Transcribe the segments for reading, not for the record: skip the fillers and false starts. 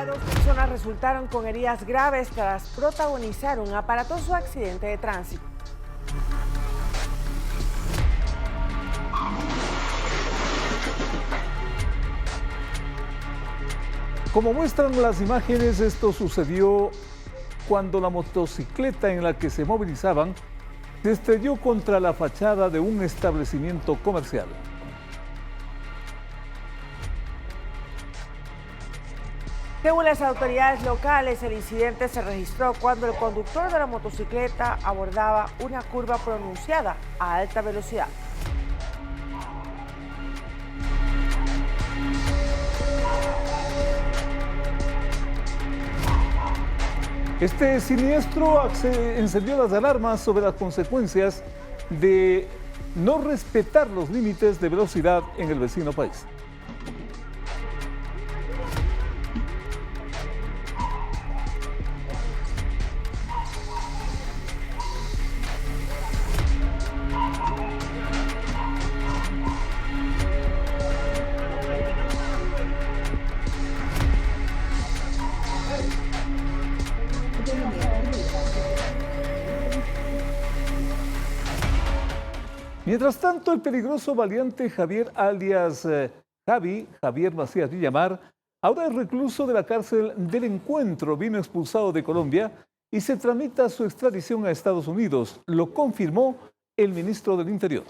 Colombia, 2 personas resultaron con heridas graves tras protagonizar un aparatoso accidente de tránsito. Como muestran las imágenes, esto sucedió cuando la motocicleta en la que se movilizaban se estrelló contra la fachada de un establecimiento comercial. Según las autoridades locales, el incidente se registró cuando el conductor de la motocicleta abordaba una curva pronunciada a alta velocidad. Este siniestro encendió las alarmas sobre las consecuencias de no respetar los límites de velocidad en el vecino país. Mientras tanto, el peligroso valiente Javier alias Javier Macías Villamar, ahora es recluso de la cárcel del Encuentro, vino expulsado de Colombia y se tramita su extradición a Estados Unidos. Lo confirmó el ministro del Interior.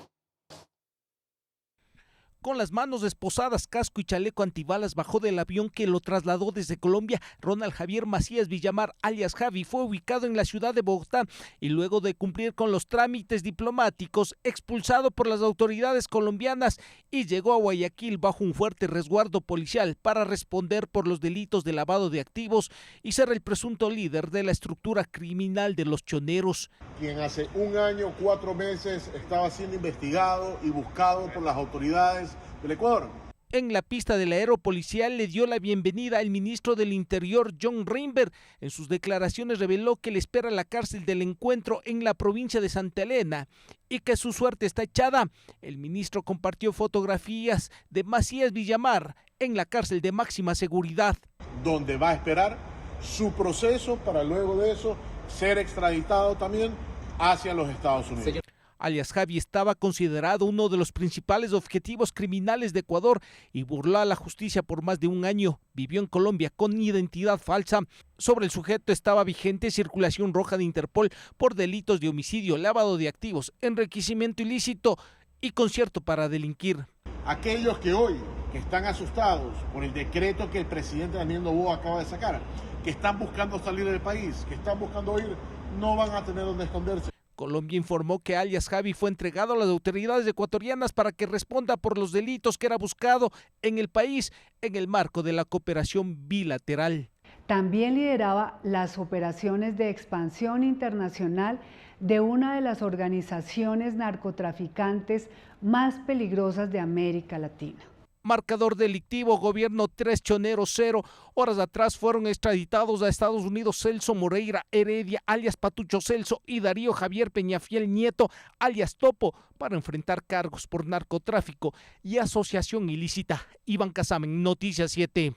Con las manos esposadas, casco y chaleco antibalas, bajó del avión que lo trasladó desde Colombia. Ronald Javier Macías Villamar, alias Javi, fue ubicado en la ciudad de Bogotá y luego de cumplir con los trámites diplomáticos, expulsado por las autoridades colombianas y llegó a Guayaquil bajo un fuerte resguardo policial para responder por los delitos de lavado de activos y ser el presunto líder de la estructura criminal de los choneros. Quien hace 1 año, 4 meses estaba siendo investigado y buscado por las autoridades del Ecuador. En la pista del aeropolicial le dio la bienvenida al ministro del Interior, John Reinberg. En sus declaraciones reveló que le espera la cárcel del Encuentro en la provincia de Santa Elena y que su suerte está echada. El ministro compartió fotografías de Macías Villamar en la cárcel de máxima seguridad, donde va a esperar su proceso para luego de eso ser extraditado también hacia los Estados Unidos. Alias Javi estaba considerado uno de los principales objetivos criminales de Ecuador y burló a la justicia por más de 1 año. Vivió en Colombia con identidad falsa. Sobre el sujeto estaba vigente circulación roja de Interpol por delitos de homicidio, lavado de activos, enriquecimiento ilícito y concierto para delinquir. Aquellos que hoy que están asustados por el decreto que el presidente Daniel Noboa acaba de sacar, que están buscando salir del país, que están buscando ir, no van a tener donde esconderse. Colombia informó que alias Javi fue entregado a las autoridades ecuatorianas para que responda por los delitos que era buscado en el país en el marco de la cooperación bilateral. También lideraba las operaciones de expansión internacional de una de las organizaciones narcotraficantes más peligrosas de América Latina. Marcador delictivo, gobierno 3, chonero 0. Horas atrás fueron extraditados a Estados Unidos Celso Moreira Heredia, alias Patucho Celso, y Darío Javier Peñafiel Nieto, alias Topo, para enfrentar cargos por narcotráfico y asociación ilícita. Iván Casamen, Noticias 7.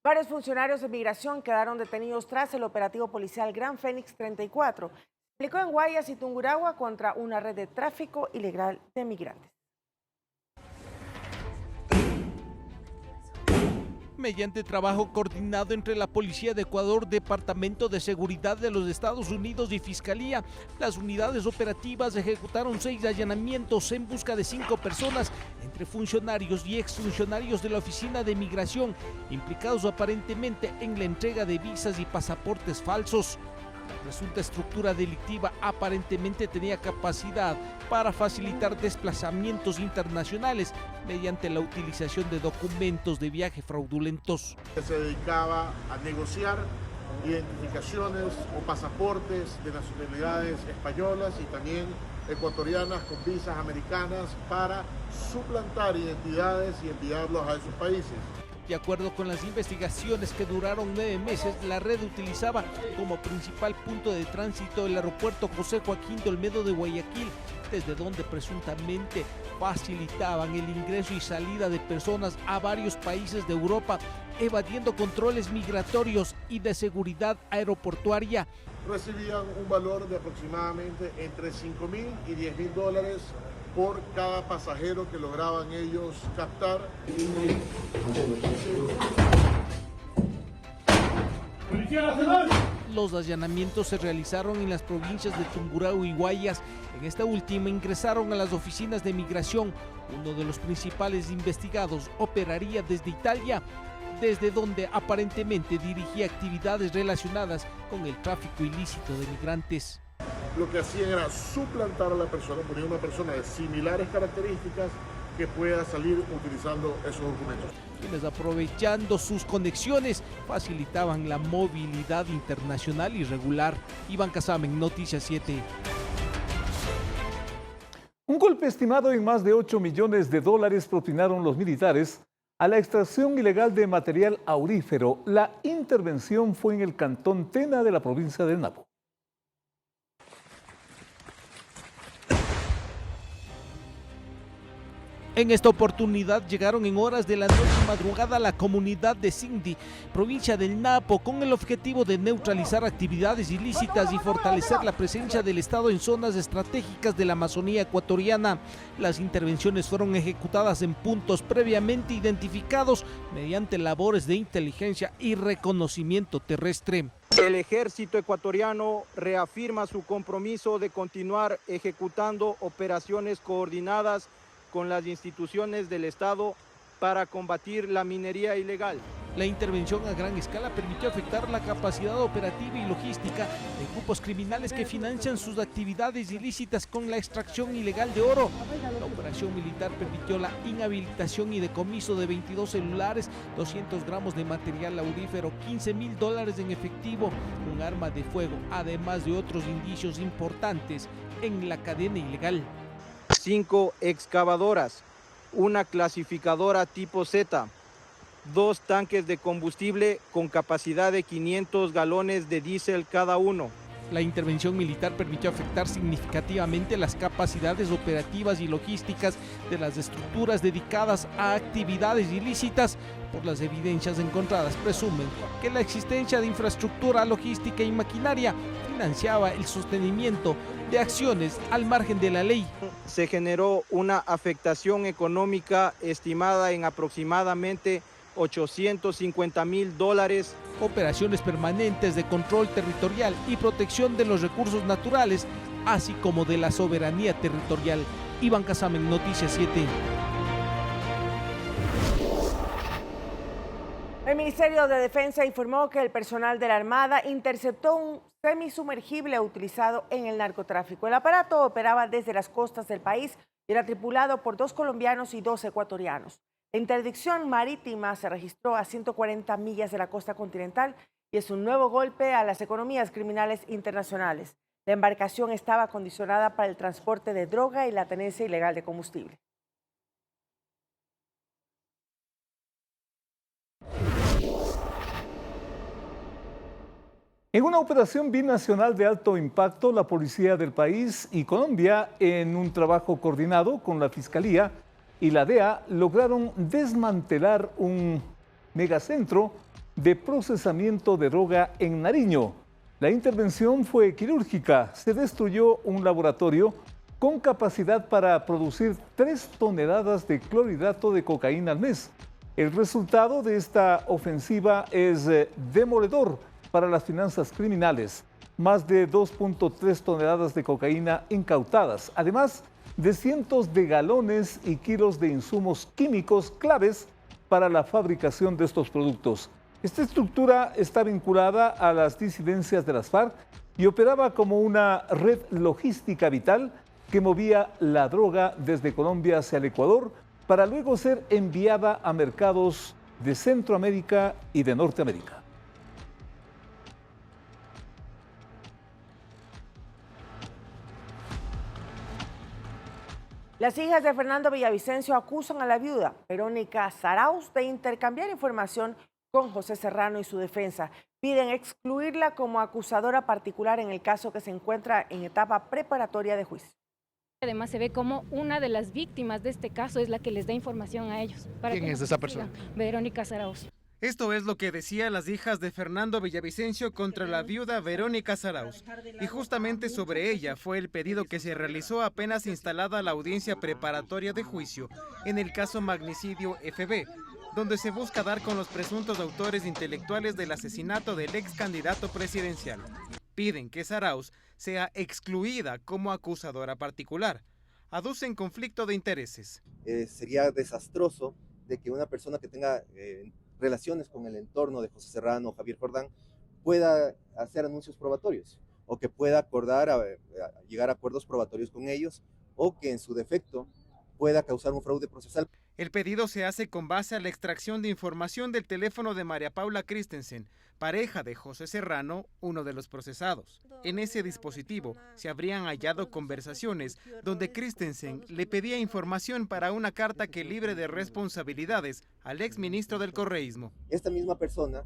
Varios funcionarios de migración quedaron detenidos tras el operativo policial Gran Fénix 34. Se aplicó en Guayas y Tungurahua contra una red de tráfico ilegal de migrantes. Mediante trabajo coordinado entre la Policía de Ecuador, Departamento de Seguridad de los Estados Unidos y Fiscalía, las unidades operativas ejecutaron 6 allanamientos en busca de 5 personas, entre funcionarios y exfuncionarios de la Oficina de Migración, implicados aparentemente en la entrega de visas y pasaportes falsos. La presunta estructura delictiva aparentemente tenía capacidad para facilitar desplazamientos internacionales mediante la utilización de documentos de viaje fraudulentos. Se dedicaba a negociar identificaciones o pasaportes de nacionalidades españolas y también ecuatorianas con visas americanas para suplantar identidades y enviarlos a esos países. De acuerdo con las investigaciones que duraron 9 meses, la red utilizaba como principal punto de tránsito el aeropuerto José Joaquín de Olmedo de Guayaquil, desde donde presuntamente facilitaban el ingreso y salida de personas a varios países de Europa evadiendo controles migratorios y de seguridad aeroportuaria. Recibían un valor de aproximadamente entre 5.000 y 10.000 dólares por cada pasajero que lograban ellos captar. Los allanamientos se realizaron en las provincias de Tungurahua y Guayas. En esta última ingresaron a las oficinas de migración. Uno de los principales investigados operaría desde Italia, desde donde aparentemente dirigía actividades relacionadas con el tráfico ilícito de migrantes. Lo que hacían era suplantar a la persona, poner una persona de similares características que pueda salir utilizando esos documentos. Quienes, aprovechando sus conexiones, facilitaban la movilidad internacional irregular. Iván Casamen, Noticias 7. Un golpe estimado en más de 8 millones de dólares propinaron los militares a la extracción ilegal de material aurífero. La intervención fue en el cantón Tena de la provincia del Napo. En esta oportunidad llegaron en horas de la noche y madrugada a la comunidad de Sindi, provincia del Napo, con el objetivo de neutralizar actividades ilícitas y fortalecer la presencia del Estado en zonas estratégicas de la Amazonía ecuatoriana. Las intervenciones fueron ejecutadas en puntos previamente identificados mediante labores de inteligencia y reconocimiento terrestre. El ejército ecuatoriano reafirma su compromiso de continuar ejecutando operaciones coordinadas con las instituciones del Estado para combatir la minería ilegal. La intervención a gran escala permitió afectar la capacidad operativa y logística de grupos criminales que financian sus actividades ilícitas con la extracción ilegal de oro. La operación militar permitió la inhabilitación y decomiso de 22 celulares, 200 gramos de material aurífero, 15.000 dólares en efectivo, un arma de fuego, además de otros indicios importantes en la cadena ilegal. 5 excavadoras, una clasificadora tipo Z, 2 tanques de combustible con capacidad de 500 galones de diésel cada uno. La intervención militar permitió afectar significativamente las capacidades operativas y logísticas de las estructuras dedicadas a actividades ilícitas. Por las evidencias encontradas, presumen que la existencia de infraestructura logística y maquinaria financiaba el sostenimiento de acciones al margen de la ley. Se generó una afectación económica estimada en aproximadamente 850.000 dólares. Operaciones permanentes de control territorial y protección de los recursos naturales, así como de la soberanía territorial. Iván Casamen, Noticias 7. El Ministerio de Defensa informó que el personal de la Armada interceptó un semisumergible utilizado en el narcotráfico. El aparato operaba desde las costas del país y era tripulado por 2 colombianos y 2 ecuatorianos. La interdicción marítima se registró a 140 millas de la costa continental y es un nuevo golpe a las economías criminales internacionales. La embarcación estaba acondicionada para el transporte de droga y la tenencia ilegal de combustible. En una operación binacional de alto impacto, la policía del país y Colombia, en un trabajo coordinado con la Fiscalía y la DEA, lograron desmantelar un megacentro de procesamiento de droga en Nariño. La intervención fue quirúrgica. Se destruyó un laboratorio con capacidad para producir 3 toneladas de clorhidrato de cocaína al mes. El resultado de esta ofensiva es demoledor para las finanzas criminales. Más de 2.3 toneladas de cocaína incautadas, además de cientos de galones y kilos de insumos químicos claves para la fabricación de estos productos. Esta estructura está vinculada a las disidencias de las FARC y operaba como una red logística vital que movía la droga desde Colombia hacia el Ecuador para luego ser enviada a mercados de Centroamérica y de Norteamérica. Las hijas de Fernando Villavicencio acusan a la viuda Verónica Zarauz de intercambiar información con José Serrano y su defensa. Piden excluirla como acusadora particular en el caso que se encuentra en etapa preparatoria de juicio. Además se ve como una de las víctimas de este caso es la que les da información a ellos. ¿Quién es esa persona? Verónica Zarauz. Esto es lo que decían las hijas de Fernando Villavicencio contra la viuda Verónica Zarauz. Y justamente sobre ella fue el pedido que se realizó apenas instalada la audiencia preparatoria de juicio en el caso Magnicidio FB, donde se busca dar con los presuntos autores intelectuales del asesinato del ex candidato presidencial. Piden que Zarauz sea excluida como acusadora particular. Aducen conflicto de intereses. Sería desastroso de que una persona que tenga relaciones con el entorno de José Serrano o Javier Jordán pueda hacer anuncios probatorios o que pueda acordar a llegar a acuerdos probatorios con ellos o que en su defecto pueda causar un fraude procesal. El pedido se hace con base a la extracción de información del teléfono de María Paula Christensen, pareja de José Serrano, uno de los procesados. En ese dispositivo se habrían hallado conversaciones donde Christensen le pedía información para una carta que libre de responsabilidades al exministro del correísmo. Esta misma persona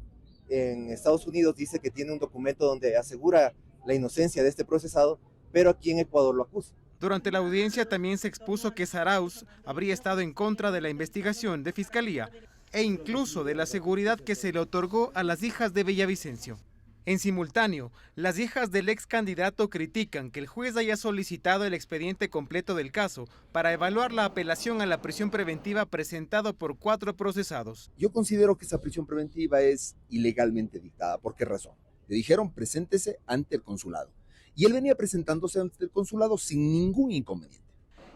en Estados Unidos dice que tiene un documento donde asegura la inocencia de este procesado, pero aquí en Ecuador lo acusa. Durante la audiencia también se expuso que Zarauz habría estado en contra de la investigación de Fiscalía e incluso de la seguridad que se le otorgó a las hijas de Villavicencio. En simultáneo, las hijas del ex candidato critican que el juez haya solicitado el expediente completo del caso para evaluar la apelación a la prisión preventiva presentado por 4 procesados. Yo considero que esa prisión preventiva es ilegalmente dictada. ¿Por qué razón? Le dijeron preséntese ante el consulado. Y él venía presentándose ante el consulado sin ningún inconveniente.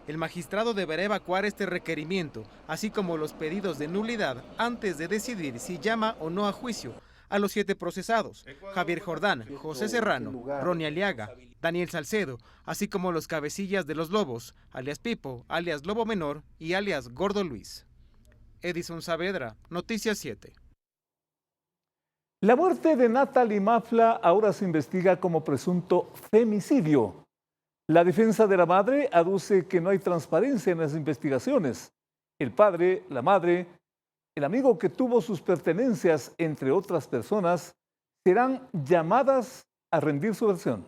El magistrado deberá evacuar este requerimiento, así como los pedidos de nulidad, antes de decidir si llama o no a juicio a los 7 procesados: Javier Jordán, José Serrano, Ronnie Aliaga, Daniel Salcedo, así como los cabecillas de los Lobos, alias Pipo, alias Lobo Menor y alias Gordo Luis. Edison Saavedra, Noticias 7. La muerte de Natalie Mafla ahora se investiga como presunto femicidio. La defensa de la madre aduce que no hay transparencia en las investigaciones. El padre, la madre, el amigo que tuvo sus pertenencias, entre otras personas, serán llamadas a rendir su versión.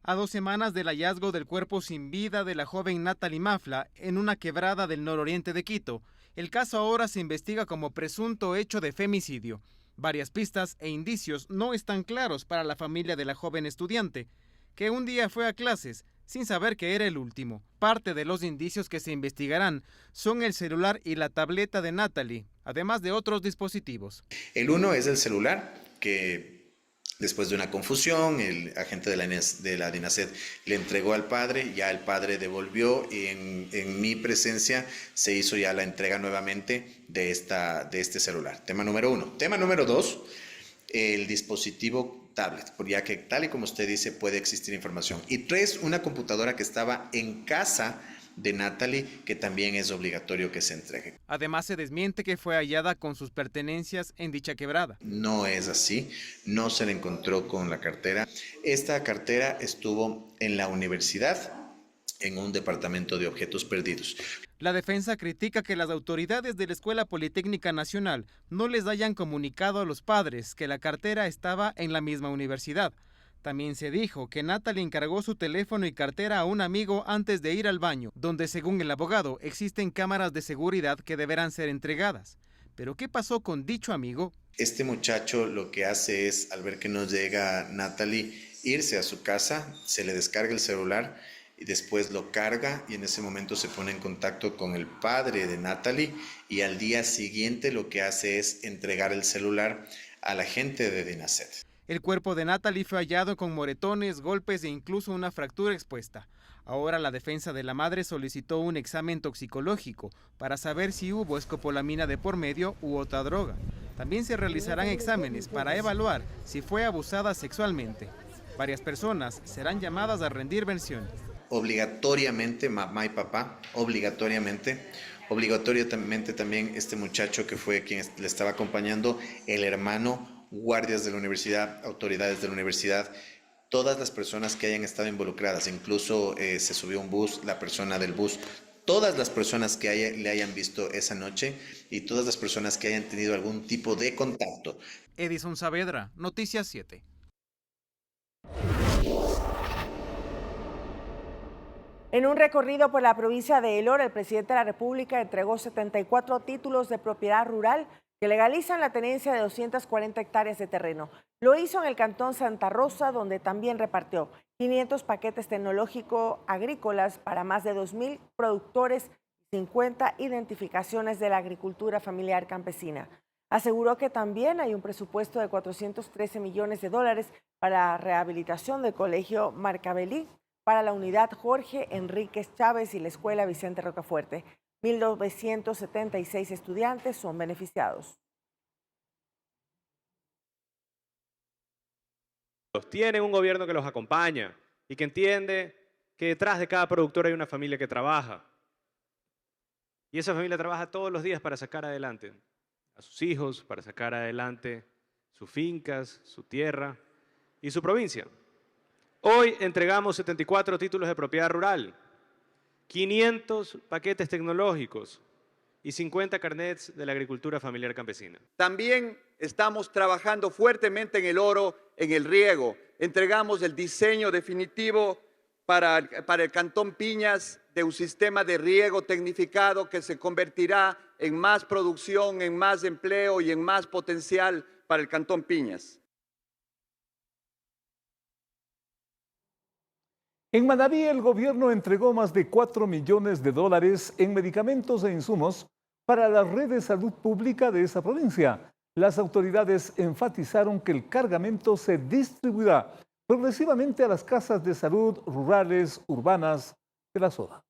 A 2 semanas del hallazgo del cuerpo sin vida de la joven Natalie Mafla en una quebrada del nororiente de Quito, el caso ahora se investiga como presunto hecho de femicidio. Varias pistas e indicios no están claros para la familia de la joven estudiante, que un día fue a clases sin saber que era el último. Parte de los indicios que se investigarán son el celular y la tableta de Natalie, además de otros dispositivos. El uno es el celular, que después de una confusión, el agente de la DINASED le entregó al padre, ya el padre devolvió y en mi presencia se hizo ya la entrega nuevamente de este celular. Tema número 1. Tema número 2, el dispositivo tablet, ya que tal y como usted dice puede existir información. Y 3, una computadora que estaba en casa de Natalie, que también es obligatorio que se entregue. Además, se desmiente que fue hallada con sus pertenencias en dicha quebrada. No es así, no se le encontró con la cartera. Esta cartera estuvo en la universidad, en un departamento de objetos perdidos. La defensa critica que las autoridades de la Escuela Politécnica Nacional no les hayan comunicado a los padres que la cartera estaba en la misma universidad. También se dijo que Natalie encargó su teléfono y cartera a un amigo antes de ir al baño, donde según el abogado existen cámaras de seguridad que deberán ser entregadas. ¿Pero qué pasó con dicho amigo? Este muchacho lo que hace es, al ver que no llega Natalie, irse a su casa, se le descarga el celular y después lo carga y en ese momento se pone en contacto con el padre de Natalie y al día siguiente lo que hace es entregar el celular a la gente de DINASED. El cuerpo de Natalie fue hallado con moretones, golpes e incluso una fractura expuesta. Ahora la defensa de la madre solicitó un examen toxicológico para saber si hubo escopolamina de por medio u otra droga. También se realizarán exámenes para evaluar si fue abusada sexualmente. Varias personas serán llamadas a rendir versión. Obligatoriamente, mamá y papá, obligatoriamente también este muchacho que fue quien le estaba acompañando, el hermano, guardias de la universidad, autoridades de la universidad, todas las personas que hayan estado involucradas, incluso se subió un bus, la persona del bus, todas las personas que le hayan visto esa noche y todas las personas que hayan tenido algún tipo de contacto. Edison Saavedra, Noticias 7. En un recorrido por la provincia de El Oro, el presidente de la República entregó 74 títulos de propiedad rural que legalizan la tenencia de 240 hectáreas de terreno. Lo hizo en el cantón Santa Rosa, donde también repartió 500 paquetes tecnológicos agrícolas para más de 2.000 productores y 50 identificaciones de la agricultura familiar campesina. Aseguró que también hay un presupuesto de 413 millones de dólares para la rehabilitación del Colegio Marcabelí, para la unidad Jorge Enríquez Chávez y la Escuela Vicente Rocafuerte. 1.976 estudiantes son beneficiados. Tienen un gobierno que los acompaña y que entiende que detrás de cada productor hay una familia que trabaja. Y esa familia trabaja todos los días para sacar adelante a sus hijos, para sacar adelante sus fincas, su tierra y su provincia. Hoy entregamos 74 títulos de propiedad rural, 500 paquetes tecnológicos y 50 carnets de la agricultura familiar campesina. También estamos trabajando fuertemente en el oro, en el riego. Entregamos el diseño definitivo para el Cantón Piñas de un sistema de riego tecnificado que se convertirá en más producción, en más empleo y en más potencial para el Cantón Piñas. En Manabí, el gobierno entregó más de 4 millones de dólares en medicamentos e insumos para la red de salud pública de esa provincia. Las autoridades enfatizaron que el cargamento se distribuirá progresivamente a las casas de salud rurales, urbanas de la zona.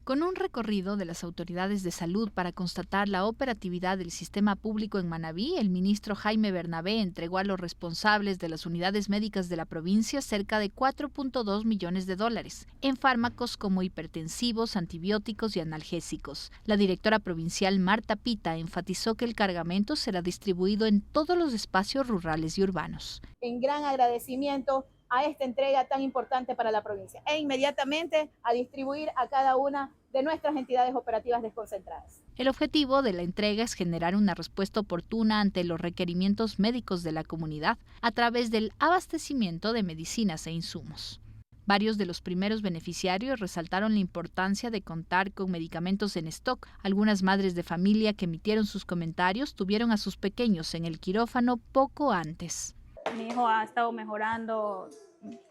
Con un recorrido de las autoridades de salud para constatar la operatividad del sistema público en Manabí, el ministro Jaime Bernabé entregó a los responsables de las unidades médicas de la provincia cerca de 4.2 millones de dólares en fármacos como hipertensivos, antibióticos y analgésicos. La directora provincial Marta Pita enfatizó que el cargamento será distribuido en todos los espacios rurales y urbanos. En gran agradecimiento a esta entrega tan importante para la provincia e inmediatamente a distribuir a cada una de nuestras entidades operativas desconcentradas. El objetivo de la entrega es generar una respuesta oportuna ante los requerimientos médicos de la comunidad a través del abastecimiento de medicinas e insumos. Varios de los primeros beneficiarios resaltaron la importancia de contar con medicamentos en stock. Algunas madres de familia que emitieron sus comentarios tuvieron a sus pequeños en el quirófano poco antes. Mi hijo ha estado mejorando,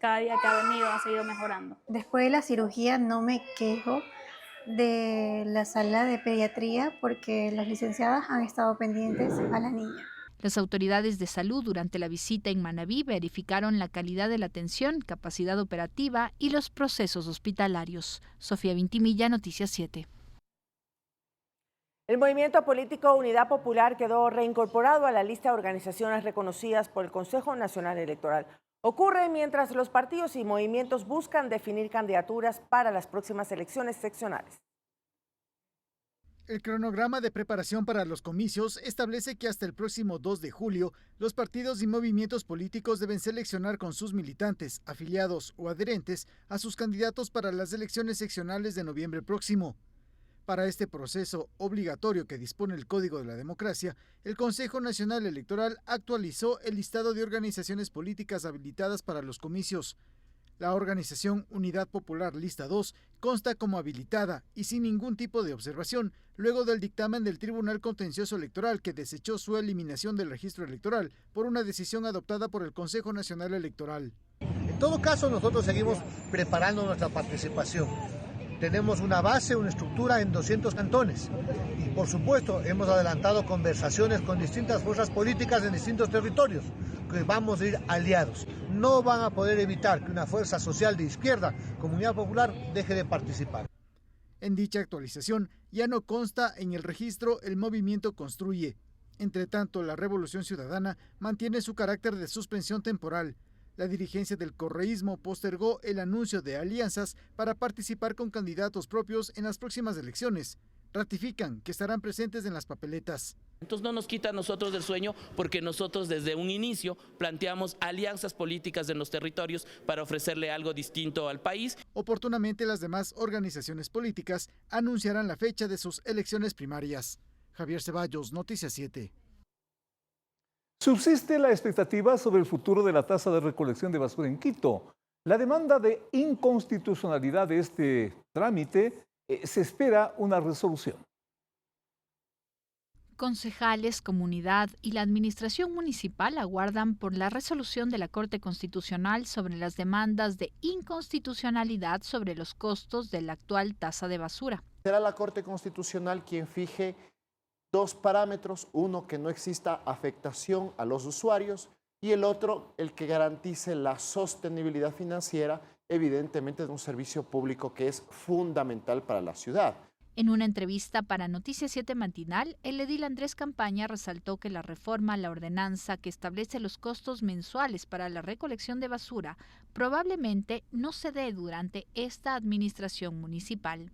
cada día que ha venido ha seguido mejorando. Después de la cirugía no me quejo de la sala de pediatría porque las licenciadas han estado pendientes a la niña. Las autoridades de salud durante la visita en Manabí verificaron la calidad de la atención, capacidad operativa y los procesos hospitalarios. Sofía Vintimilla, Noticias 7. El movimiento político Unidad Popular quedó reincorporado a la lista de organizaciones reconocidas por el Consejo Nacional Electoral. Ocurre mientras los partidos y movimientos buscan definir candidaturas para las próximas elecciones seccionales. El cronograma de preparación para los comicios establece que hasta el próximo 2 de julio, los partidos y movimientos políticos deben seleccionar con sus militantes, afiliados o adherentes a sus candidatos para las elecciones seccionales de noviembre próximo. Para este proceso obligatorio que dispone el Código de la Democracia, el Consejo Nacional Electoral actualizó el listado de organizaciones políticas habilitadas para los comicios. La organización Unidad Popular Lista 2 consta como habilitada y sin ningún tipo de observación, luego del dictamen del Tribunal Contencioso Electoral que desechó su eliminación del registro electoral por una decisión adoptada por el Consejo Nacional Electoral. En todo caso, nosotros seguimos preparando nuestra participación. Tenemos una base, una estructura en 200 cantones y por supuesto hemos adelantado conversaciones con distintas fuerzas políticas en distintos territorios que vamos a ir aliados. No van a poder evitar que una fuerza social de izquierda, como Unidad Popular, deje de participar. En dicha actualización ya no consta en el registro el movimiento Construye. Entre tanto, la Revolución Ciudadana mantiene su carácter de suspensión temporal. La dirigencia del correísmo postergó el anuncio de alianzas para participar con candidatos propios en las próximas elecciones. Ratifican que estarán presentes en las papeletas. Entonces no nos quita a nosotros del sueño porque nosotros desde un inicio planteamos alianzas políticas en los territorios para ofrecerle algo distinto al país. Oportunamente las demás organizaciones políticas anunciarán la fecha de sus elecciones primarias. Javier Ceballos, Noticias 7. Subsiste la expectativa sobre el futuro de la tasa de recolección de basura en Quito. La demanda de inconstitucionalidad de este trámite se espera una resolución. Concejales, comunidad y la administración municipal aguardan por la resolución de la Corte Constitucional sobre las demandas de inconstitucionalidad sobre los costos de la actual tasa de basura. Será la Corte Constitucional quien fije dos parámetros, uno que no exista afectación a los usuarios y el otro el que garantice la sostenibilidad financiera, evidentemente de un servicio público que es fundamental para la ciudad. En una entrevista para Noticias 7 Matinal, el edil Andrés Campaña resaltó que la reforma a la ordenanza que establece los costos mensuales para la recolección de basura probablemente no se dé durante esta administración municipal.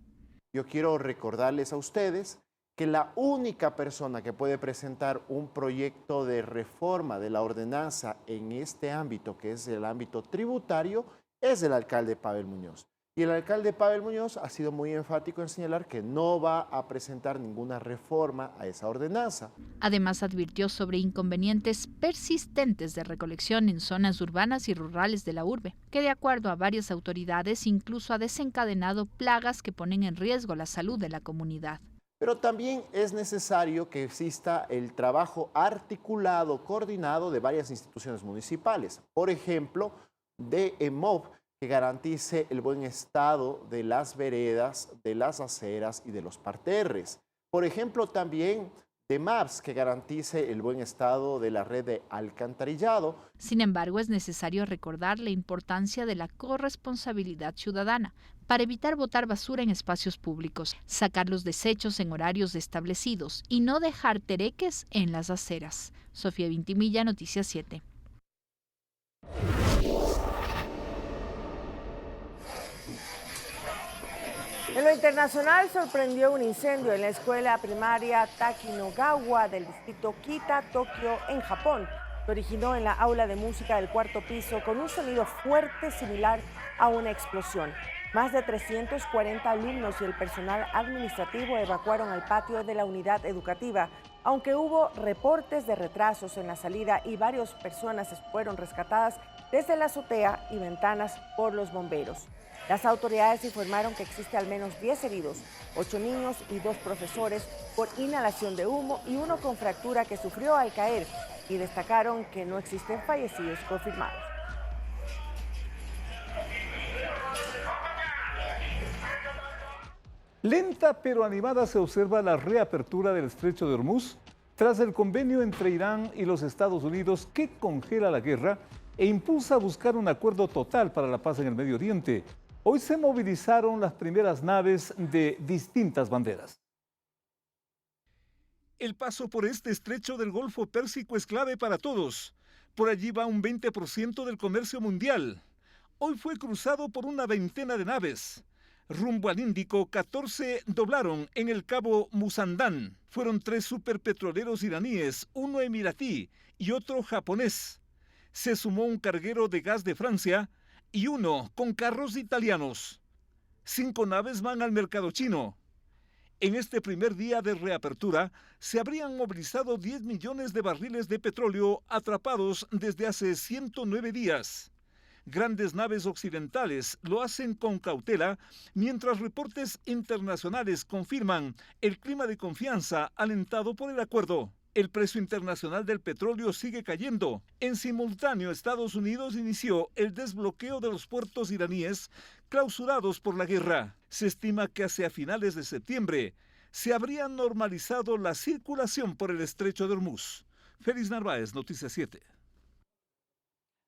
Yo quiero recordarles a ustedes que la única persona que puede presentar un proyecto de reforma de la ordenanza en este ámbito, que es el ámbito tributario, es el alcalde Pavel Muñoz. Y el alcalde Pavel Muñoz ha sido muy enfático en señalar que no va a presentar ninguna reforma a esa ordenanza. Además, advirtió sobre inconvenientes persistentes de recolección en zonas urbanas y rurales de la urbe, que de acuerdo a varias autoridades incluso ha desencadenado plagas que ponen en riesgo la salud de la comunidad. Pero también es necesario que exista el trabajo articulado, coordinado de varias instituciones municipales. Por ejemplo, de EMOB, que garantice el buen estado de las veredas, de las aceras y de los parterres. Por ejemplo, también de MAPS, que garantice el buen estado de la red de alcantarillado. Sin embargo, es necesario recordar la importancia de la corresponsabilidad ciudadana para evitar botar basura en espacios públicos, sacar los desechos en horarios establecidos y no dejar tereques en las aceras. Sofía Vintimilla, Noticias 7. En lo internacional, sorprendió un incendio en la escuela primaria Takinagawa del distrito Kita, Tokio, en Japón. Se originó en la aula de música del cuarto piso con un sonido fuerte similar a una explosión. Más de 340 alumnos y el personal administrativo evacuaron al patio de la unidad educativa, aunque hubo reportes de retrasos en la salida y varias personas fueron rescatadas desde la azotea y ventanas por los bomberos. Las autoridades informaron que existe al menos 10 heridos, 8 niños y 2 profesores por inhalación de humo y uno con fractura que sufrió al caer, y destacaron que no existen fallecidos confirmados. Lenta pero animada se observa la reapertura del Estrecho de Hormuz tras el convenio entre Irán y los Estados Unidos que congela la guerra e impulsa a buscar un acuerdo total para la paz en el Medio Oriente. Hoy se movilizaron las primeras naves de distintas banderas. El paso por este estrecho del Golfo Pérsico es clave para todos. Por allí va un 20% del comercio mundial. Hoy fue cruzado por una veintena de naves. Rumbo al Índico, 14 doblaron en el cabo Musandán. Fueron 3 superpetroleros iraníes, uno emiratí y otro japonés. Se sumó un carguero de gas de Francia y uno con carros italianos. 5 naves van al mercado chino. En este primer día de reapertura, se habrían movilizado 10 millones de barriles de petróleo atrapados desde hace 109 días. Grandes naves occidentales lo hacen con cautela, mientras reportes internacionales confirman el clima de confianza alentado por el acuerdo. El precio internacional del petróleo sigue cayendo. En simultáneo, Estados Unidos inició el desbloqueo de los puertos iraníes clausurados por la guerra. Se estima que hacia finales de septiembre se habría normalizado la circulación por el Estrecho de Hormuz. Félix Narváez, Noticias 7.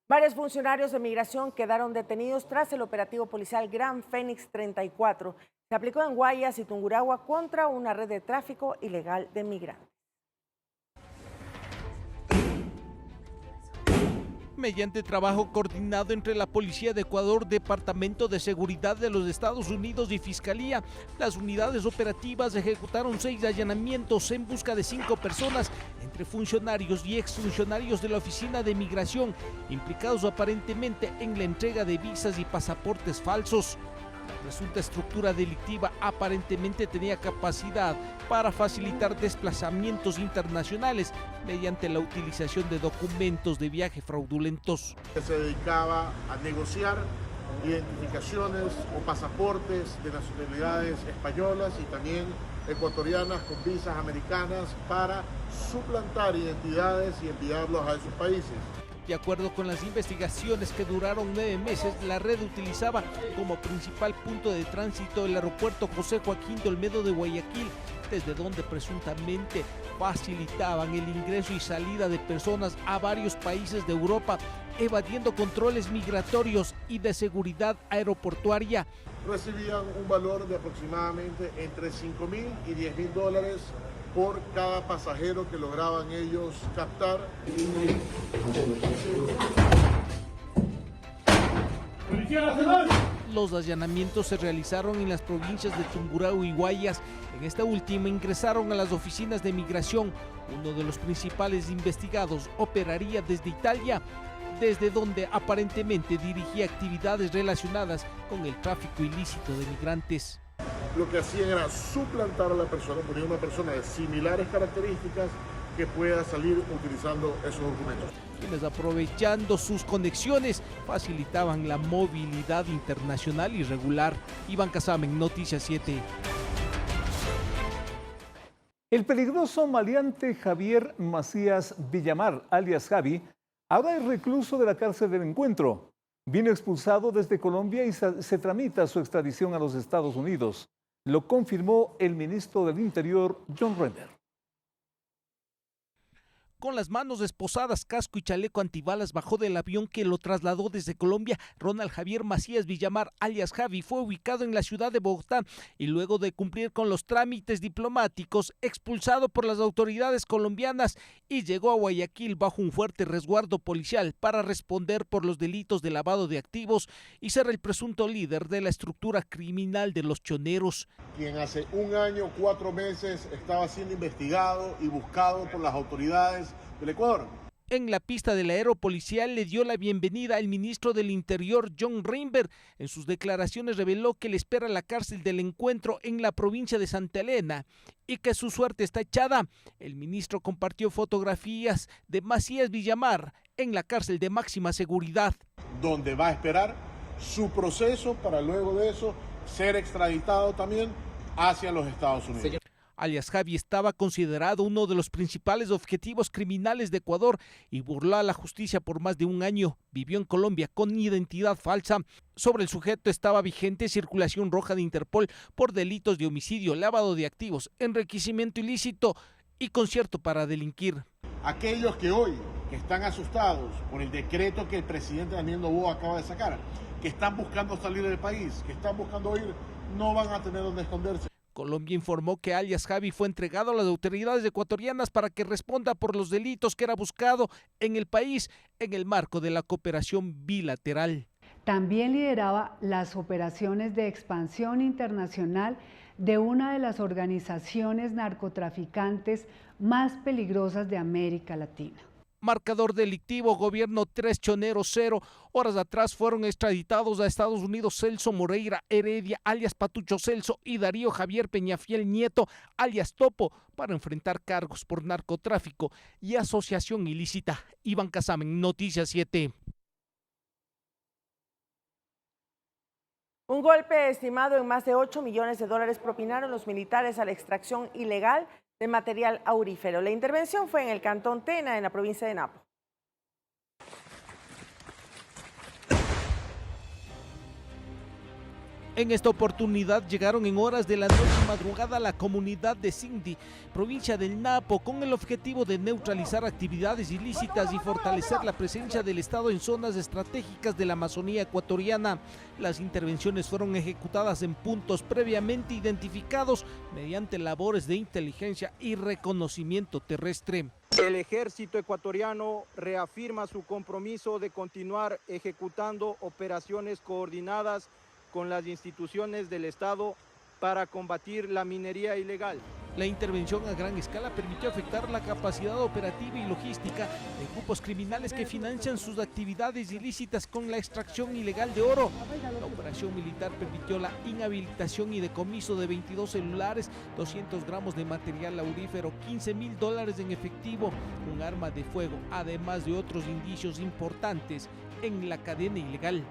Varios funcionarios de migración quedaron detenidos tras el operativo policial Gran Fénix 34. Se aplicó en Guayas y Tungurahua contra una red de tráfico ilegal de migrantes. Mediante trabajo coordinado entre la Policía de Ecuador, Departamento de Seguridad de los Estados Unidos y Fiscalía, las unidades operativas ejecutaron 6 allanamientos en busca de 5 personas, entre funcionarios y exfuncionarios de la Oficina de Migración, implicados aparentemente en la entrega de visas y pasaportes falsos. La presunta estructura delictiva aparentemente tenía capacidad para facilitar desplazamientos internacionales mediante la utilización de documentos de viaje fraudulentos. Se dedicaba a negociar identificaciones o pasaportes de nacionalidades españolas y también ecuatorianas con visas americanas para suplantar identidades y enviarlos a esos países. De acuerdo con las investigaciones que duraron 9 meses, la red utilizaba como principal punto de tránsito el aeropuerto José Joaquín de Olmedo de Guayaquil, desde donde presuntamente facilitaban el ingreso y salida de personas a varios países de Europa, evadiendo controles migratorios y de seguridad aeroportuaria. Recibían un valor de aproximadamente entre $5.000 y $10.000 por cada pasajero que lograban ellos captar. Los allanamientos se realizaron en las provincias de Tungurahua y Guayas. En esta última ingresaron a las oficinas de migración. Uno de los principales investigados operaría desde Italia, desde donde aparentemente dirigía actividades relacionadas con el tráfico ilícito de migrantes. Lo que hacían era suplantar a la persona, poner una persona de similares características que pueda salir utilizando esos documentos. Quienes, aprovechando sus conexiones, facilitaban la movilidad internacional irregular. Iván Casamen, Noticias 7. El peligroso maleante Javier Macías Villamar, alias Javi, ahora es recluso de la cárcel del Encuentro. Vino expulsado desde Colombia y se tramita su extradición a los Estados Unidos. Lo confirmó el ministro del Interior, John Renner. Con las manos esposadas, casco y chaleco antibalas, bajó del avión que lo trasladó desde Colombia. Ronald Javier Macías Villamar, alias Javi, fue ubicado en la ciudad de Bogotá y luego de cumplir con los trámites diplomáticos, expulsado por las autoridades colombianas y llegó a Guayaquil bajo un fuerte resguardo policial para responder por los delitos de lavado de activos y ser el presunto líder de la estructura criminal de los choneros. Quien hace 1 año, 4 meses estaba siendo investigado y buscado por las autoridades del Ecuador. En la pista del aeropolicial le dio la bienvenida al ministro del Interior, John Renner. En sus declaraciones reveló que le espera la cárcel del Encuentro en la provincia de Santa Elena y que su suerte está echada. El ministro compartió fotografías de Macías Villamar en la cárcel de máxima seguridad, donde va a esperar su proceso para luego de eso ser extraditado también hacia los Estados Unidos. Alias Javi estaba considerado uno de los principales objetivos criminales de Ecuador y burló a la justicia por más de 1 año. Vivió en Colombia con identidad falsa. Sobre el sujeto estaba vigente circulación roja de Interpol por delitos de homicidio, lavado de activos, enriquecimiento ilícito y concierto para delinquir. Aquellos que hoy están asustados por el decreto que el presidente Daniel Noboa acaba de sacar, que están buscando salir del país, que están buscando ir, no van a tener donde esconderse. Colombia informó que alias Javi fue entregado a las autoridades ecuatorianas para que responda por los delitos que era buscado en el país en el marco de la cooperación bilateral. También lideraba las operaciones de expansión internacional de una de las organizaciones narcotraficantes más peligrosas de América Latina. Marcador delictivo, gobierno 3, Chonero 0. Horas atrás fueron extraditados a Estados Unidos Celso Moreira Heredia, alias Patucho Celso, y Darío Javier Peñafiel Nieto, alias Topo, para enfrentar cargos por narcotráfico y asociación ilícita. Iván Casamen, Noticias 7. Un golpe estimado en más de $8 millones propinaron los militares a la extracción ilegal de material aurífero. La intervención fue en el cantón Tena, en la provincia de Napo. En esta oportunidad llegaron en horas de la noche y madrugada a la comunidad de Sindi, provincia del Napo, con el objetivo de neutralizar actividades ilícitas y fortalecer la presencia del Estado en zonas estratégicas de la Amazonía ecuatoriana. Las intervenciones fueron ejecutadas en puntos previamente identificados mediante labores de inteligencia y reconocimiento terrestre. El ejército ecuatoriano reafirma su compromiso de continuar ejecutando operaciones coordinadas con las instituciones del Estado para combatir la minería ilegal. La intervención a gran escala permitió afectar la capacidad operativa y logística de grupos criminales que financian sus actividades ilícitas con la extracción ilegal de oro. La operación militar permitió la inhabilitación y decomiso de 22 celulares, 200 gramos de material aurífero, $15.000 en efectivo, un arma de fuego, además de otros indicios importantes en la cadena ilegal.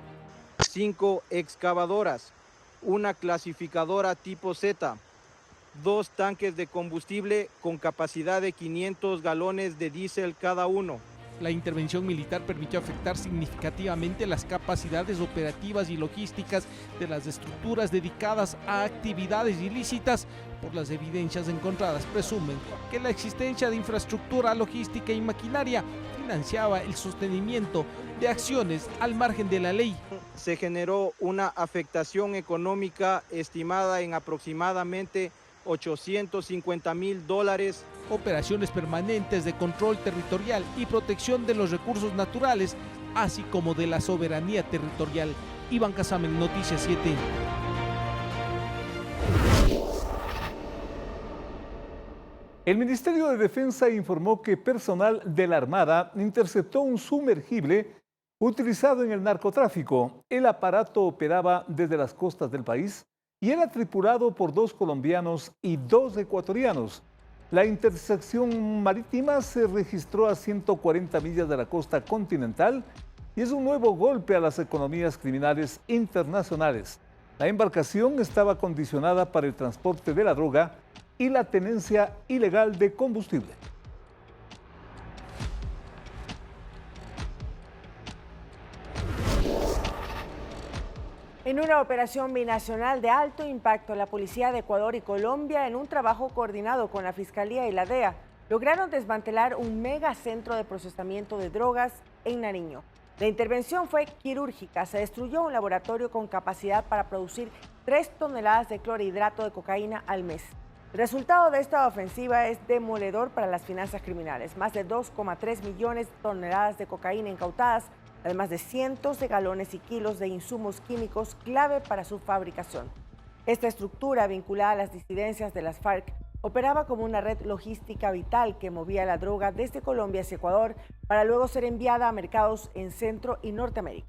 5 excavadoras, una clasificadora tipo Z, 2 tanques de combustible con capacidad de 500 galones de diésel cada uno. La intervención militar permitió afectar significativamente las capacidades operativas y logísticas de las estructuras dedicadas a actividades ilícitas. Por las evidencias encontradas, presumen que la existencia de infraestructura logística y maquinaria financiaba el sostenimiento de acciones al margen de la ley. Se generó una afectación económica estimada en aproximadamente $850,000. Operaciones permanentes de control territorial y protección de los recursos naturales, así como de la soberanía territorial. Iván Casamen, Noticias 7. El Ministerio de Defensa informó que personal de la Armada interceptó un sumergible utilizado en el narcotráfico. El aparato operaba desde las costas del país y era tripulado por 2 colombianos y 2 ecuatorianos. La intersección marítima se registró a 140 millas de la costa continental y es un nuevo golpe a las economías criminales internacionales. La embarcación estaba condicionada para el transporte de la droga y la tenencia ilegal de combustible. En una operación binacional de alto impacto, la Policía de Ecuador y Colombia, en un trabajo coordinado con la Fiscalía y la DEA, lograron desmantelar un megacentro de procesamiento de drogas en Nariño. La intervención fue quirúrgica. Se destruyó un laboratorio con capacidad para producir 3 toneladas de clorhidrato de cocaína al mes. El resultado de esta ofensiva es demoledor para las finanzas criminales. Más de 2,3 millones de toneladas de cocaína incautadas, además de cientos de galones y kilos de insumos químicos clave para su fabricación. Esta estructura, vinculada a las disidencias de las FARC, operaba como una red logística vital que movía la droga desde Colombia hacia Ecuador para luego ser enviada a mercados en Centro y Norteamérica.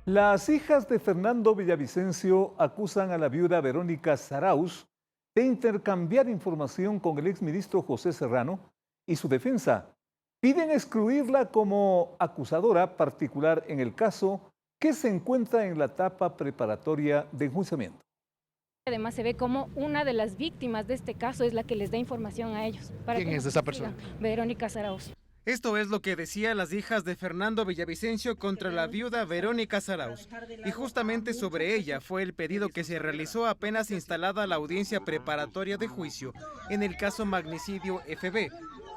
Las hijas de Fernando Villavicencio acusan a la viuda Verónica Zarauz de intercambiar información con el exministro José Serrano y su defensa. Piden excluirla como acusadora particular en el caso que se encuentra en la etapa preparatoria de enjuiciamiento. Además se ve como una de las víctimas de este caso es la que les da información a ellos. ¿Quién es esa persona? Verónica Zarauz. Esto es lo que decían las hijas de Fernando Villavicencio contra la viuda Verónica Zarauz. Y justamente sobre ella fue el pedido que se realizó apenas instalada la audiencia preparatoria de juicio en el caso Magnicidio FB,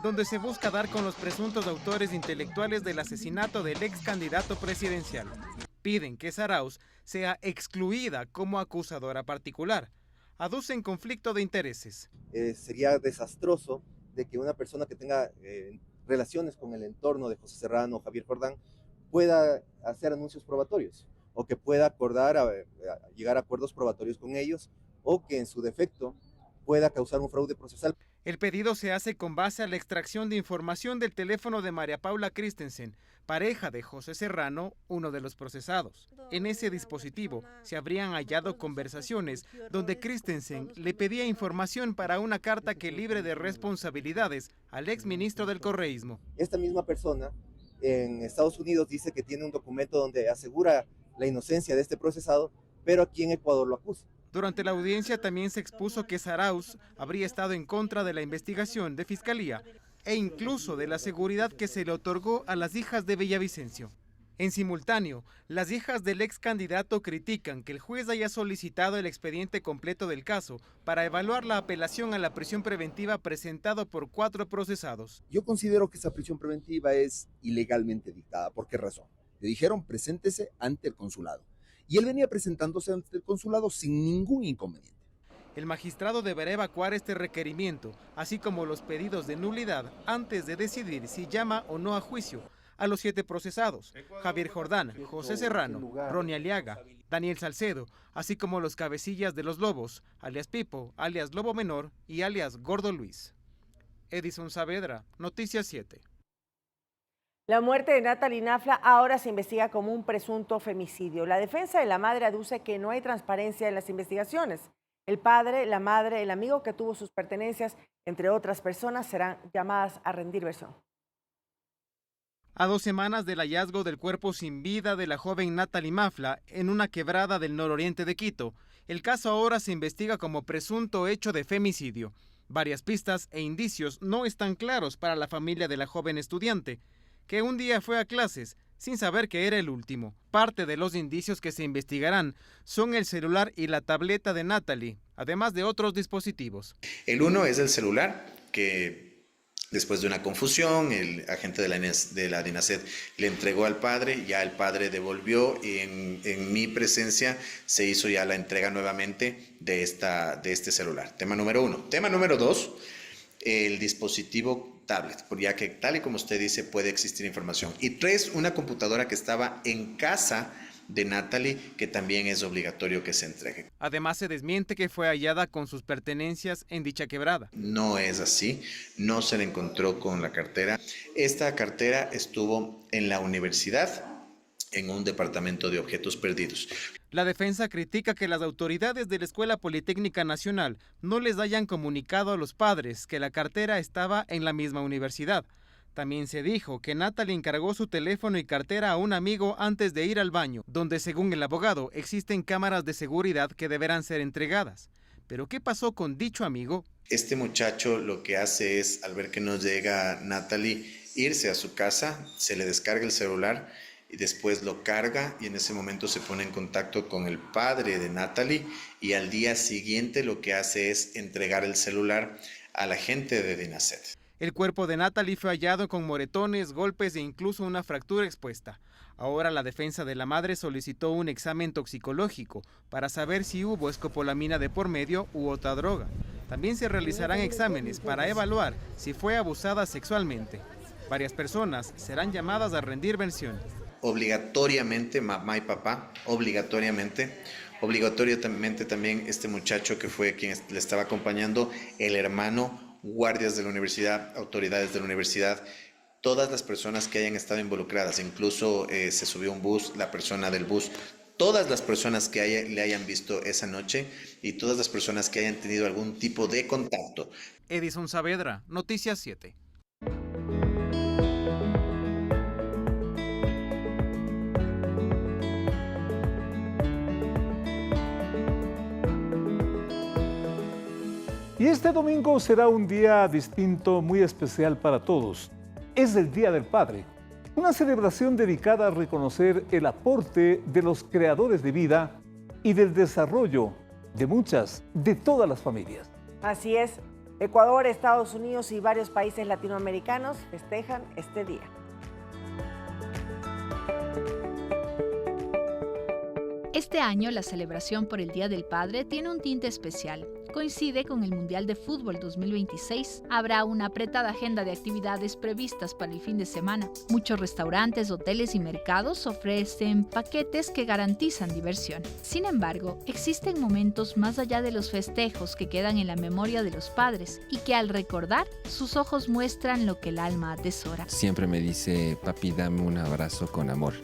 donde se busca dar con los presuntos autores intelectuales del asesinato del ex candidato presidencial. Piden que Zarauz sea excluida como acusadora particular. Aducen conflicto de intereses. Sería desastroso de que una persona que tenga relaciones con el entorno de José Serrano, Javier Jordán, pueda hacer anuncios probatorios o que pueda acordar a llegar a acuerdos probatorios con ellos o que en su defecto pueda causar un fraude procesal. El pedido se hace con base a la extracción de información del teléfono de María Paula Christensen, pareja de José Serrano, uno de los procesados. En ese dispositivo se habrían hallado conversaciones donde Christensen le pedía información para una carta que libre de responsabilidades al exministro del correísmo. Esta misma persona en Estados Unidos dice que tiene un documento donde asegura la inocencia de este procesado, pero aquí en Ecuador lo acusa. Durante la audiencia también se expuso que Zarauz habría estado en contra de la investigación de Fiscalía e incluso de la seguridad que se le otorgó a las hijas de Villavicencio. En simultáneo, las hijas del ex candidato critican que el juez haya solicitado el expediente completo del caso para evaluar la apelación a la prisión preventiva presentado por 4 procesados. Yo considero que esa prisión preventiva es ilegalmente dictada. ¿Por qué razón? Le dijeron preséntese ante el consulado. Y él venía presentándose ante el consulado sin ningún inconveniente. El magistrado deberá evacuar este requerimiento, así como los pedidos de nulidad antes de decidir si llama o no a juicio a los 7 procesados, Javier Jordán, José Serrano, Ronnie Aliaga, Daniel Salcedo, así como los cabecillas de los Lobos, alias Pipo, alias Lobo Menor y alias Gordo Luis. Edison Saavedra, Noticias 7. La muerte de Natalie Nafla ahora se investiga como un presunto femicidio. La defensa de la madre aduce que no hay transparencia en las investigaciones. El padre, la madre, el amigo que tuvo sus pertenencias, entre otras personas, serán llamadas a rendir versión. A 2 semanas del hallazgo del cuerpo sin vida de la joven Natalie Mafla en una quebrada del nororiente de Quito, el caso ahora se investiga como presunto hecho de femicidio. Varias pistas e indicios no están claros para la familia de la joven estudiante, que un día fue a clases sin saber que era el último. Parte de los indicios que se investigarán son el celular y la tableta de Natalie, además de otros dispositivos. El uno es el celular, que después de una confusión, el agente de la DINASED le entregó al padre, ya el padre devolvió y en mi presencia se hizo ya la entrega nuevamente de este celular. Tema número 1. Tema número 2, el dispositivo tablet, ya que tal y como usted dice puede existir información. Y 3, una computadora que estaba en casa de Natalie, que también es obligatorio que se entregue. Además, se desmiente que fue hallada con sus pertenencias en dicha quebrada. No es así, no se le encontró con la cartera. Esta cartera estuvo en la universidad, en un departamento de objetos perdidos. La defensa critica que las autoridades de la Escuela Politécnica Nacional no les hayan comunicado a los padres que la cartera estaba en la misma universidad. También se dijo que Natalie encargó su teléfono y cartera a un amigo antes de ir al baño, donde según el abogado existen cámaras de seguridad que deberán ser entregadas. ¿Pero qué pasó con dicho amigo? Este muchacho lo que hace es, al ver que no llega Natalie, irse a su casa, se le descarga el celular y después lo carga y en ese momento se pone en contacto con el padre de Natalie y al día siguiente lo que hace es entregar el celular a la gente de DINASED. El cuerpo de Natalie fue hallado con moretones, golpes e incluso una fractura expuesta. Ahora la defensa de la madre solicitó un examen toxicológico para saber si hubo escopolamina de por medio u otra droga. También se realizarán exámenes para evaluar si fue abusada sexualmente. Varias personas serán llamadas a rendir versión. Obligatoriamente, mamá y papá, obligatoriamente también este muchacho que fue quien le estaba acompañando, el hermano, guardias de la universidad, autoridades de la universidad, todas las personas que hayan estado involucradas, incluso se subió un bus, la persona del bus, todas las personas que le hayan visto esa noche y todas las personas que hayan tenido algún tipo de contacto. Edison Saavedra, Noticias 7. Y este domingo será un día distinto, muy especial para todos. Es el Día del Padre, una celebración dedicada a reconocer el aporte de los creadores de vida y del desarrollo de todas las familias. Así es, Ecuador, Estados Unidos y varios países latinoamericanos festejan este día. Este año la celebración por el Día del Padre tiene un tinte especial. Coincide con el Mundial de Fútbol 2026. Habrá una apretada agenda de actividades previstas para el fin de semana. Muchos restaurantes, hoteles y mercados ofrecen paquetes que garantizan diversión. Sin embargo, existen momentos más allá de los festejos que quedan en la memoria de los padres y que al recordar, sus ojos muestran lo que el alma atesora. Siempre me dice, papi, dame un abrazo con amor.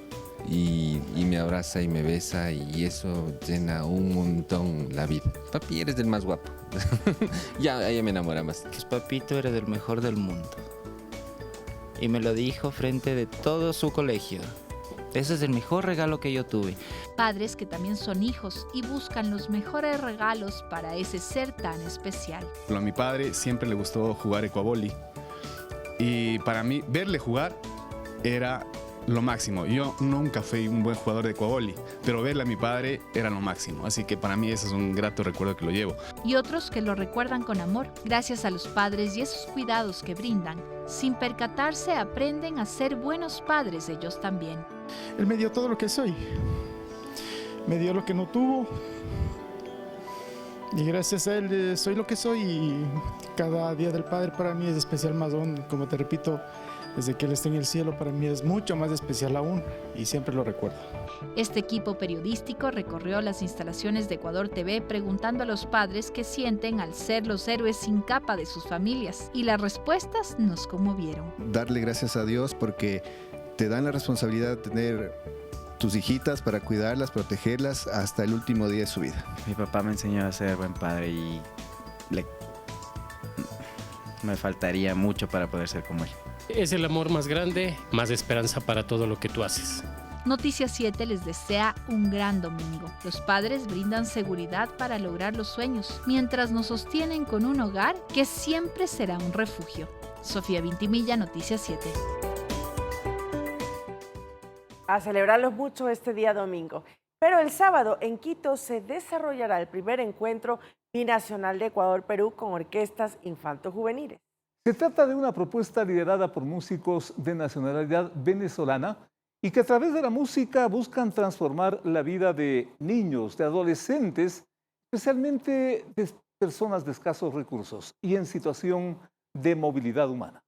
Y me abraza y me besa y eso llena un montón la vida. Papi, eres el más guapo. ya ella me enamora más. Pues papito, eres el mejor del mundo. Y me lo dijo frente de todo su colegio. Ese es el mejor regalo que yo tuve. Padres que también son hijos y buscan los mejores regalos para ese ser tan especial. A mi padre siempre le gustó jugar ecuavoli y para mí verle jugar era lo máximo. Yo nunca fui un buen jugador de ecuavoli, pero verle a mi padre era lo máximo. Así que para mí ese es un grato recuerdo que lo llevo. Y otros que lo recuerdan con amor, gracias a los padres y esos cuidados que brindan. Sin percatarse, aprenden a ser buenos padres ellos también. Él me dio todo lo que soy. Me dio lo que no tuvo. Y gracias a él soy lo que soy. Y cada día del Padre para mí es especial más aún. Como te repito, desde que Él está en el cielo, para mí es mucho más especial aún y siempre lo recuerdo. Este equipo periodístico recorrió las instalaciones de Ecuador TV preguntando a los padres qué sienten al ser los héroes sin capa de sus familias y las respuestas nos conmovieron. Darle gracias a Dios porque te dan la responsabilidad de tener tus hijitas para cuidarlas, protegerlas hasta el último día de su vida. Mi papá me enseñó a ser buen padre y me faltaría mucho para poder ser como él. Es el amor más grande, más esperanza para todo lo que tú haces. Noticias 7 les desea un gran domingo. Los padres brindan seguridad para lograr los sueños, mientras nos sostienen con un hogar que siempre será un refugio. Sofía Vintimilla, Noticias 7. A celebrarlos mucho este día domingo. Pero el sábado en Quito se desarrollará el primer encuentro binacional de Ecuador-Perú con orquestas infanto-juveniles. Se trata de una propuesta liderada por músicos de nacionalidad venezolana y que a través de la música buscan transformar la vida de niños, de adolescentes, especialmente de personas de escasos recursos y en situación de movilidad humana.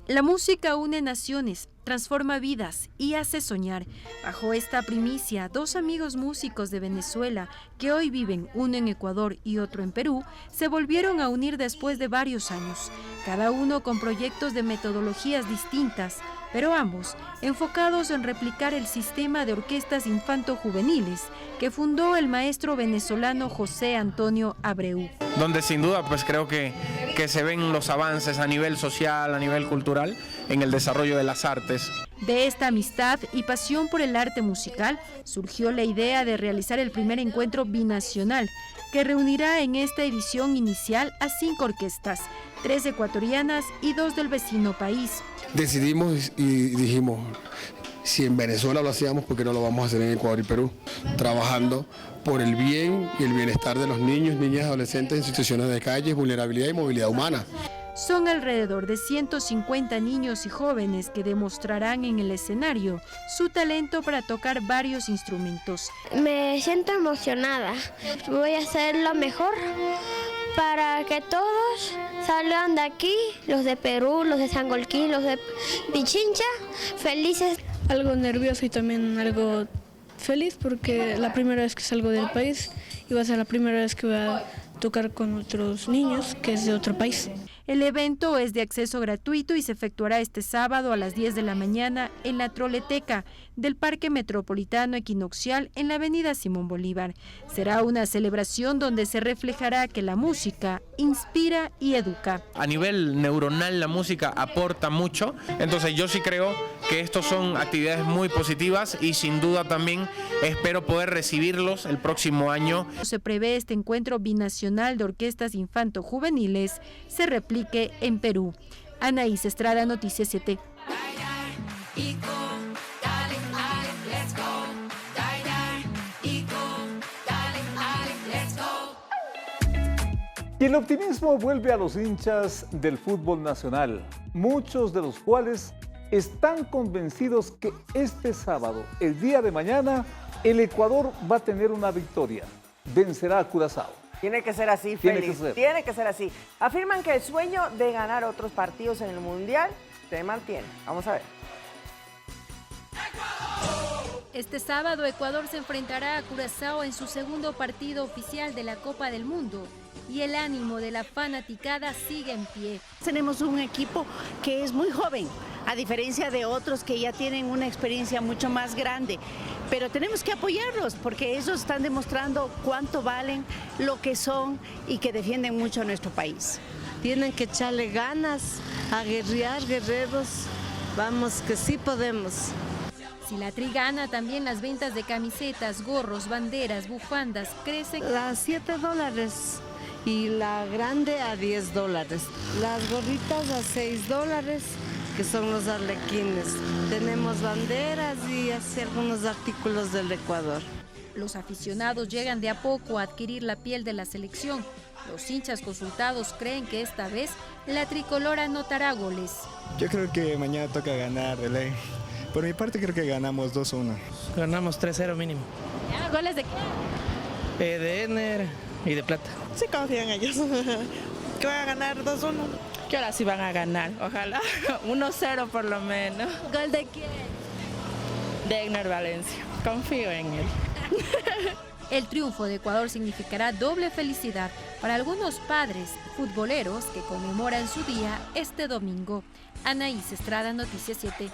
La música une naciones, transforma vidas y hace soñar. Bajo esta primicia, dos amigos músicos de Venezuela, que hoy viven uno en Ecuador y otro en Perú, se volvieron a unir después de varios años, cada uno con proyectos de metodologías distintas, pero ambos enfocados en replicar el sistema de orquestas infanto-juveniles que fundó el maestro venezolano José Antonio Abreu. Donde sin duda pues creo que se ven los avances a nivel social, a nivel cultural, en el desarrollo de las artes. De esta amistad y pasión por el arte musical surgió la idea de realizar el primer encuentro binacional que reunirá en esta edición inicial a 5 orquestas, 3 ecuatorianas y 2 del vecino país. Decidimos y dijimos, si en Venezuela lo hacíamos, ¿por qué no lo vamos a hacer en Ecuador y Perú? Trabajando por el bien y el bienestar de los niños, niñas y adolescentes en situaciones de calle, vulnerabilidad y movilidad humana. Son alrededor de 150 niños y jóvenes que demostrarán en el escenario su talento para tocar varios instrumentos. Me siento emocionada. Voy a hacer lo mejor para que todos salgan de aquí, los de Perú, los de Sangolquín, los de Pichincha, felices. Algo nervioso y también algo feliz porque la primera vez que salgo del país y va a ser la primera vez que voy a tocar con otros niños que es de otro país. El evento es de acceso gratuito y se efectuará este sábado a las 10 de la mañana en la Troleteca del Parque Metropolitano Equinoccial en la avenida Simón Bolívar. Será una celebración donde se reflejará que la música inspira y educa. A nivel neuronal la música aporta mucho, entonces yo sí creo que estos son actividades muy positivas y sin duda también espero poder recibirlos el próximo año. Se prevé este encuentro binacional de orquestas infanto-juveniles se replique en Perú. Anaís Estrada, Noticias 7. Y el optimismo vuelve a los hinchas del fútbol nacional, muchos de los cuales están convencidos que este sábado, el día de mañana, el Ecuador va a tener una victoria, vencerá a Curazao. Tiene que ser así, Félix. Tiene que ser así. Afirman que el sueño de ganar otros partidos en el Mundial se mantiene. Vamos a ver. Este sábado Ecuador se enfrentará a Curazao en su segundo partido oficial de la Copa del Mundo y el ánimo de la fanaticada sigue en pie. Tenemos un equipo que es muy joven, a diferencia de otros que ya tienen una experiencia mucho más grande. Pero tenemos que apoyarlos porque ellos están demostrando cuánto valen, lo que son y que defienden mucho a nuestro país. Tienen que echarle ganas, a guerrear, guerreros. Vamos, que sí podemos. Si la Tri gana, también las ventas de camisetas, gorros, banderas, bufandas crecen. A $7 y la grande a $10. Las gorritas a $6, que son los arlequines. Tenemos banderas y así algunos artículos del Ecuador. Los aficionados llegan de a poco a adquirir la piel de la selección. Los hinchas consultados creen que esta vez la tricolor anotará goles. Yo creo que mañana toca ganar de ley. Por mi parte creo que ganamos 2-1. Ganamos 3-0 mínimo. ¿Goles de qué? De Ener y de Plata. Sí confían ellos. Que van a ganar 2-1. Que ahora sí van a ganar, ojalá. 1-0 por lo menos. ¿Gol de quién? De Egner Valencia. Confío en él. El triunfo de Ecuador significará doble felicidad para algunos padres futboleros que conmemoran su día este domingo. Anaís Estrada, Noticias 7.